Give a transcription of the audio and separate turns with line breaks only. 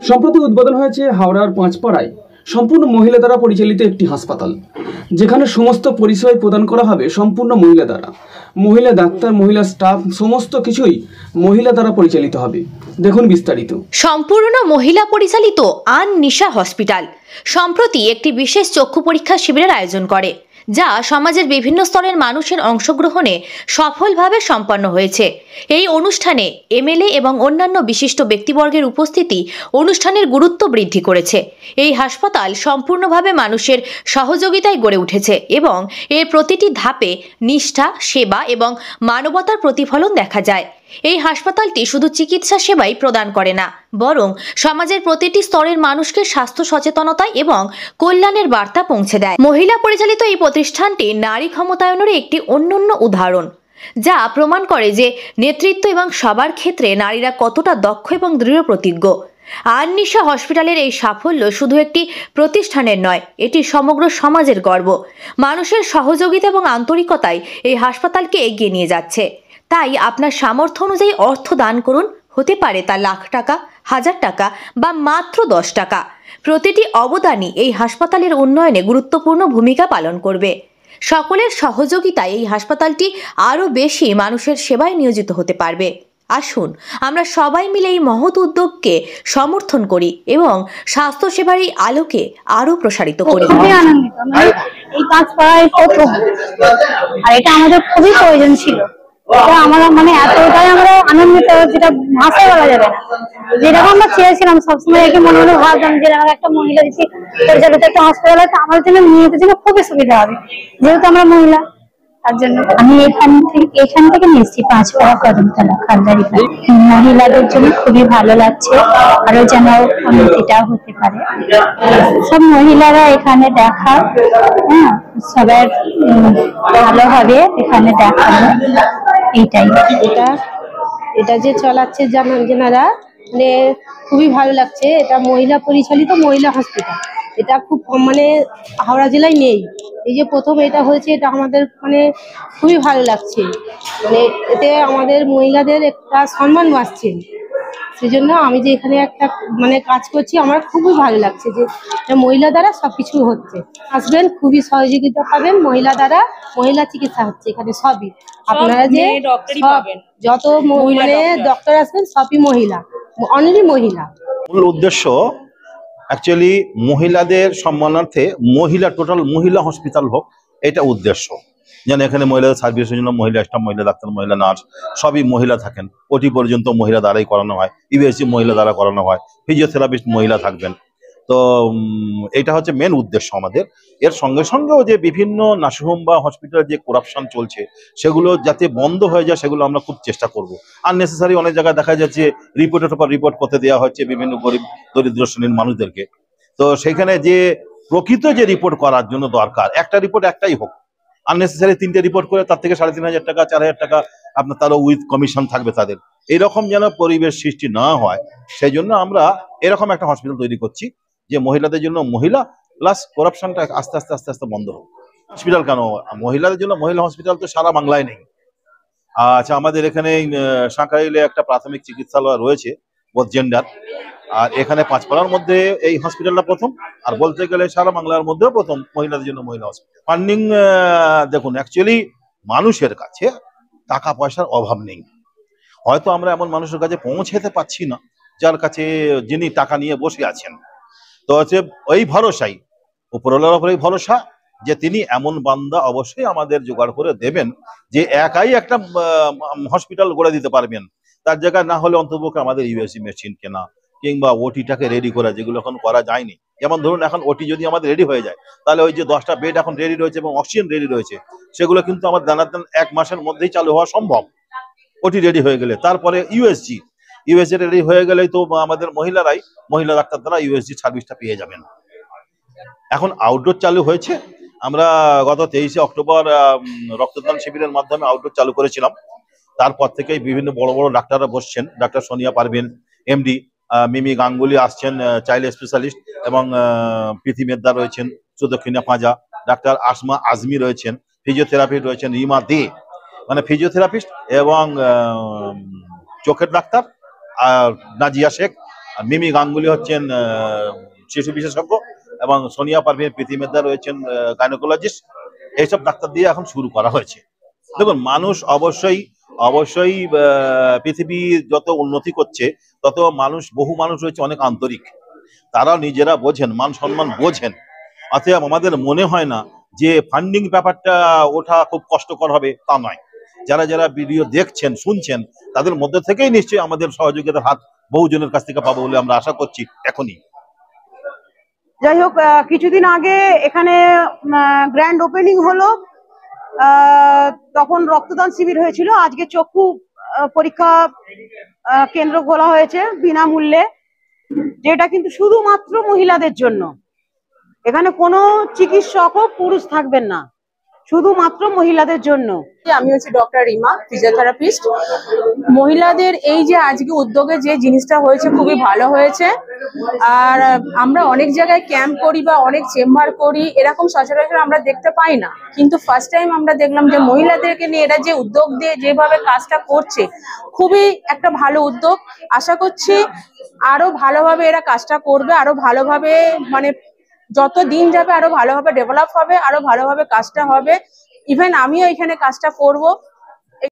সম্প্রতি উদ্বোধন হয়েছে হাওড়ার পাঁচপাড়ায় সম্পূর্ণ মহিলা দ্বারা পরিচালিত একটি হাসপাতাল, যেখানে সমস্ত পরিষেবা প্রদান করা হবে সম্পূর্ণ মহিলা দ্বারা। মহিলা ডাক্তার, মহিলা স্টাফ, সমস্ত কিছুই মহিলা দ্বারা পরিচালিত হবে। দেখুন বিস্তারিত।
সম্পূর্ণ মহিলা পরিচালিত আন নিশা হসপিটাল সম্প্রতি একটি বিশেষ চক্ষু পরীক্ষা শিবিরের আয়োজন করে, যা সমাজের বিভিন্ন স্তরের মানুষের অংশগ্রহণে সফলভাবে সম্পন্ন হয়েছে। এই অনুষ্ঠানে এমএলএ এবং অন্যান্য বিশিষ্ট ব্যক্তিবর্গের উপস্থিতি অনুষ্ঠানের গুরুত্ব বৃদ্ধি করেছে। এই হাসপাতাল সম্পূর্ণভাবে মানুষের সহযোগিতায় গড়ে উঠেছে এবং এর প্রতিটি ধাপে নিষ্ঠা, সেবা এবং মানবতার প্রতিফলন দেখা যায়। এই হাসপাতালটি শুধু চিকিৎসা সেবাই প্রদান করে না, বরং সমাজের প্রতিটি স্তরের মানুষকে স্বাস্থ্য সচেতনতা এবং কল্যাণের বার্তা পৌঁছে দেয়। মহিলা পরিচালিত এই প্রতিষ্ঠানটি নারী ক্ষমতায়নের একটি অনন্য উদাহরণ, যা প্রমাণ করে যে নেতৃত্ব এবং সবার ক্ষেত্রে নারীরা কতটা দক্ষ এবং দৃঢ় প্রতিজ্ঞ। আন নিশা হসপিটালের এই সাফল্য শুধু একটি প্রতিষ্ঠানের নয়, এটি সমগ্র সমাজের গর্ব। মানুষের সহযোগিতা এবং আন্তরিকতায় এই হাসপাতালকে এগিয়ে নিয়ে যাচ্ছে। তাই আপনার সামর্থ্য অনুযায়ী অর্থ দান করুন, হতে পারে তা লাখ টাকা, 1000 টাকা বা মাত্র 10 টাকা। প্রতিটি অবদানই এই হাসপাতালের উন্নয়নে গুরুত্বপূর্ণ ভূমিকা পালন করবে। সকলের সহযোগিতায় এই হাসপাতালটি আরও বেশি মানুষের সেবায় নিয়োজিত হতে পারবে। আসুন আমরা সবাই মিলে এই মহৎ উদ্যোগকে সমর্থন করি এবং স্বাস্থ্যসেবার এই আলোকে আরও প্রসারিত করি।
খুবই আনন্দিত, এই কাজ করার প্রথম, আর এটা আমাদের খুবই প্রয়োজন ছিল। আমরা এতটাই আমরা আনন্দিত, যেটা ভাষায় বলা যাবে না। যেরকম আমরা চেয়েছিলাম, সবসময় একে মনে মনে ভাবতাম যে আমার একটা মহিলা যদি পরিচালিত একটা হসপিটাল আছে, আমার জন্য মেয়েদের জন্য খুবই সুবিধা হবে, যেহেতু আমরা মহিলা। তার জন্য আমি এখান থেকে নিচ্ছি পাঁচপাড়া কদমতলা খালদারিপাড়া। মহিলাদের জন্য খুবই ভালো লাগছে, আরো যেন উন্নতিটা হতে পারে। সব মহিলারা এখানে দেখা, হ্যাঁ, সবার ভালো হবে এখানে দেখানো, এইটাই।
এটা যে চালাচ্ছে যেনারা, খুবই ভালো লাগছে। এটা মহিলা পরিচালিত মহিলা হসপিটাল, এটা খুব হাওড়া জেলায় নেই। এই যে প্রথম এটা হয়েছে, এটা আমাদের খুবই ভালো লাগছে। এতে আমাদের মহিলাদের একটা সম্মান বাড়ছে। সেই জন্য আমি যে এখানে একটা কাজ করছি, আমার খুবই ভালো লাগছে যে মহিলা দ্বারা সবকিছু হচ্ছে। আসবেন, খুবই সহযোগিতা পাবেন মহিলা দ্বারা। মহিলা চিকিৎসা হচ্ছে এখানে সবই। আপনারা যে যত ডক্টর আসবেন সবই মহিলা, অনলি মহিলা।
মূল উদ্দেশ্য অ্যাকচুয়ালি মহিলাদের সম্মানার্থে টোটাল মহিলা হসপিটাল হোক, এটা উদ্দেশ্য। যেন এখানে মহিলাদের সার্ভিসের জন্য মহিলা স্টাফ, মহিলা ডাক্তার, মহিলা নার্স সবই মহিলা থাকেন। ওটি পর্যন্ত মহিলা দ্বারাই করানো হয়, ইউএসজি মহিলা দ্বারা করানো হয়, ফিজিওথেরাপিস্ট মহিলা থাকবেন। তো এটা হচ্ছে মেন উদ্দেশ্য আমাদের। এর সঙ্গে সঙ্গেও যে বিভিন্ন নার্সিংহোম বা হসপিটালে যে করাপশন চলছে, সেগুলো যাতে বন্ধ হয়ে যায়, সেগুলো আমরা খুব চেষ্টা করব। আননেসেসারি অনেক জায়গায় দেখা যাচ্ছে রিপোর্টের উপর রিপোর্ট করতে দেওয়া হচ্ছে বিভিন্ন গরিব দরিদ্র শ্রেণীর মানুষদেরকে। তো সেখানে যে প্রকৃত যে রিপোর্ট করার জন্য দরকার, একটা রিপোর্ট একটাই হোক, আননেসেসারি 3টে রিপোর্ট করে তার থেকে 3500 টাকা 4000 টাকা আপনার তারও উইথ কমিশন থাকবে তাদের, এরকম যেন পরিবেশ সৃষ্টি না হয়, সেই জন্য আমরা এরকম একটা হসপিটাল তৈরি করছি যে মহিলাদের জন্য মহিলা প্লাস করাপশনটা আস্তে আস্তে আস্তে আস্তে বন্ধ হবে। হসপিটাল কেন, মহিলাদের জন্য মহিলা হসপিটাল তো সারা বাংলায় নেই। আচ্ছা, আমাদের এখানে সাঁকরাইলে একটা প্রাথমিক চিকিৎসালয় রয়েছে বোথ জেন্ডার, আর এখানে পাঁচপাড়ার মধ্যে এই হসপিটালটা প্রথম, আর বলতে গেলে সারা বাংলার মধ্যেও প্রথম মহিলাদের জন্য মহিলা হসপিটাল। ফান্ডিং দেখুন, অ্যাকচুয়ালি মানুষের কাছে টাকা পয়সার অভাব নেই। হয়তো আমরা এমন মানুষের কাছে পৌঁছাতে পারছি না যার কাছে যিনি টাকা নিয়ে বসে আছেন। তো হচ্ছে ওই ভরসাই, উপরওয়ালার উপরেই ভরসা যে তিনি এমন বান্দা অবশ্যই আমাদের জোগাড় করে দেবেন যে একাই একটা হসপিটাল গড়ে দিতে পারবেন। তার জায়গায় না হলে অন্ততপক্ষে আমাদের ইউএসজি মেশিন কেনা কিংবা ওটিটাকে রেডি করা, যেগুলো এখন করা যায়নি। যেমন ধরুন, এখন ওটি যদি আমাদের রেডি হয়ে যায়, তাহলে ওই যে 10টা বেড এখন রেডি রয়েছে এবং অক্সিজেন রেডি রয়েছে, সেগুলো কিন্তু আমার দানাদান 1 মাসের মধ্যেই চালু হওয়া সম্ভব ওটি রেডি হয়ে গেলে। তারপরে ইউএসজি রেডি হয়ে গেলেই তো আমাদের মহিলা ডাক্তার দ্বারা ইউএসজি সার্ভিসটা পেয়ে যাবেন। এখন আউটডোর চালু হয়েছে। আমরা গত 23শে অক্টোবর রক্তদান শিবিরের মাধ্যমে আউটডোর চালু করেছিলাম। তারপর থেকেই বিভিন্ন বড় বড় ডাক্তাররা বসছেন। ডাক্তার সোনিয়া পারভিন এমডি, মিমি গাঙ্গুলি আসছেন চাইল্ড স্পেশালিস্ট, এবং প্রীতি মেদ্দা রয়েছেন সুদক্ষিণা পাঁজা, ডাক্তার আসমা আজমি রয়েছেন, ফিজিওথেরাপিস্ট রয়েছেন রিমা দে, ফিজিওথেরাপিস্ট, এবং চোখের ডাক্তার আর নাজিয়া শেখ, মিমি গাঙ্গুলি হচ্ছেন শিশু বিশেষজ্ঞ, এবং সোনিয়া পারভীন প্রীতি মেদ্দা রয়েছেন গাইনোকোলজিস্ট। এইসব ডাক্তার দিয়ে এখন শুরু করা হয়েছে। দেখুন, মানুষ অবশ্যই পৃথিবী যত উন্নতি করছে তত বহু মানুষ রয়েছে অনেক আন্তরিক, তারা নিজেরা বোঝেন, মান সম্মান বোঝেন। অতএব আমাদের মনে হয় না যে ফান্ডিং ব্যাপারটা ওঠা খুব কষ্টকর হবে, তা নয়। যারা ভিডিও দেখছেন শুনছেন তাদের মধ্যে থেকেই নিশ্চয়ই আমাদের সহযোগিতার হাত বহুজনের কাছ থেকে পাবো বলে আমরা আশা করছি এখনই।
যাই হোক, কিছুদিন আগে এখানে গ্র্যান্ড ওপেনিং হলো, তখন রক্তদান শিবির হয়েছিল। আজকে চক্ষু পরীক্ষা কেন্দ্র খোলা হয়েছে বিনামূল্যে, যেটা কিন্তু শুধুমাত্র মহিলাদের জন্য। এখানে কোনো চিকিৎসকও পুরুষ থাকবেন না, শুধুমাত্র মহিলাদের জন্য।
আমি হচ্ছে ডক্টর রিমা, ফিজিওথেরাপিস্ট। মহিলাদের এই যে আজকে উদ্যোগে যে জিনিসটা হয়েছে খুবই ভালো হয়েছে। আর আমরা অনেক জায়গায় ক্যাম্প করি বা অনেক চেম্বার করি, এরকম সচরাচর আমরা দেখতে পাই না, কিন্তু ফার্স্ট টাইম আমরা দেখলাম যে মহিলাদেরকে নিয়ে এরা যে উদ্যোগ দিয়ে যেভাবে কাজটা করছে, খুবই একটা ভালো উদ্যোগ। আশা করছি আরো ভালোভাবে এরা কাজটা করবে, আরো ভালোভাবে, মানে যত দিন যাবে আরো ভালোভাবে ডেভেলপ হবে, আরো ভালোভাবে কাজটা হবে। ইভেন আমিও এখানে কাজটা করব।